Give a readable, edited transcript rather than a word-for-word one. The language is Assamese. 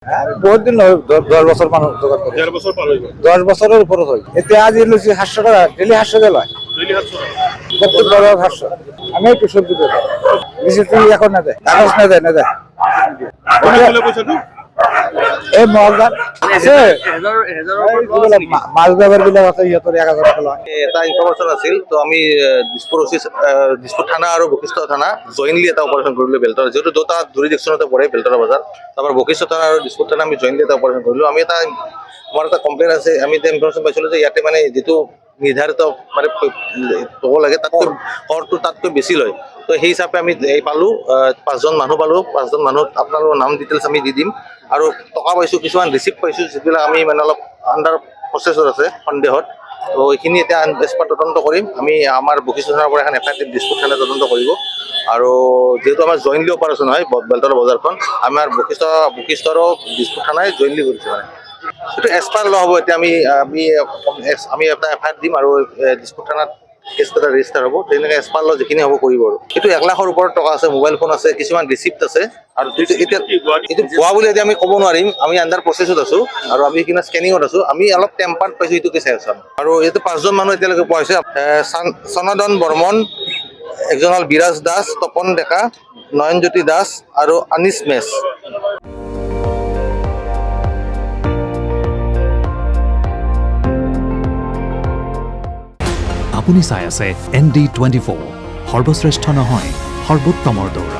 বহুত দিন 10 বছর মানুষ দোকান করে 1.5 বছর পার হইব 10 বছরের উপরে হয় এতে আজ লুচি 700 টাকা ডেলি 700 দেয় ডেইলি 700 টাকা প্রত্যেক বড় 700 আমি একটু সবজি দেবো বেশি তুই এখন না দেয় কাগজ না দেয় কোনে বলে পয়সা তো এই মালদার আছে মাছ ব্যবহার বিলাক আছে ইহঁতৰ 1000 টাকা লয় এটা ইনফৰমেশ্যন আছিল তো আমি দিছপুৰ থানা আৰু বশিষ্ঠ থানা জইনলি এটা অপাৰেশ্যন কৰিলোঁ বেলতৰা যিহেতু দুটা জুৰিডিকশ্যনতে পৰে বেলতৰা বজাৰ তাৰপৰা বশিষ্ঠ থানা আৰু দিছপুৰ থানা আমি জইনলি এটা অপাৰেশ্যন কৰিলোঁ আমি এটা আমাৰ এটা কমপ্লেইন আছে আমি এটা ইনফৰমেশ্যন পাইছিলোঁ যে ইয়াতে মানে যিটো নিৰ্ধাৰিত মানে হ'ব লাগে তাতকৈ কৰটো তাতকৈ বেছি লয় তো সেই হিচাপে আমি পালোঁ 5জন মানুহ পালোঁ 5জন মানুহ আপোনালোকৰ নাম ডিটেইলছ আমি দি দিম আৰু টকা পাইছোঁ কিছুমান ৰিচিপ্ট পাইছোঁ যিবিলাক আমি মানে অলপ আণ্ডাৰ প্ৰচেছত আছে সন্দেহত তো এইখিনি এতিয়া এক্সপাৰ্ট তদন্ত কৰিম আমি আমাৰ বশিষ্ঠ থানাৰ পৰা এখন এফআইআৰ দিছপুৰ থানাই তদন্ত কৰিব আৰু যেহেতু আমাৰ জইনলি অপাৰেশ্যন হয় বেলতৰা বজাৰখন আমাৰ বশিষ্ঠৰো দিছপুৰ থানাই জইনলি কৰিছে মানে এইটো এক্সপাৰ্ট ল হ'ব এতিয়া আমি এটা এফআইআৰ দিম আৰু দিছপুৰ থানাত কেছ এটা ৰেজিষ্টাৰ হ'ব তেনেকৈ এক্সপাৰ্ট ল যিখিনি হ'ব কৰিব আৰু এইটো 1 লাখৰ ওপৰত টকা আছে মোবাইল ফোন আছে কিছুমান ৰিচিপ্ট আছে আৰু এতিয়া এইটো ভুৱা বুলি এতিয়া আমি ক'ব নোৱাৰিম আমি আণ্ডাৰ প্ৰচেছত আছোঁ আৰু আমি কিনা স্কেনিঙত আছোঁ আমি অলপ টেম্পাৰ্ড পাইছোঁ এইটোকে চাই আছোঁ আৰু এইটো 5জন মানুহ এতিয়ালৈকে পোৱা হৈছে সনাতন বৰ্মন একজন হ'ল বিৰাজ দাস তপন ডেকা নয়নজ্যোতি দাস আৰু আনিছ মেছ আপুনি চাই আছে ND24 সৰ্বশ্ৰেষ্ঠ নহয় সৰ্বোত্তমৰ দৌৰ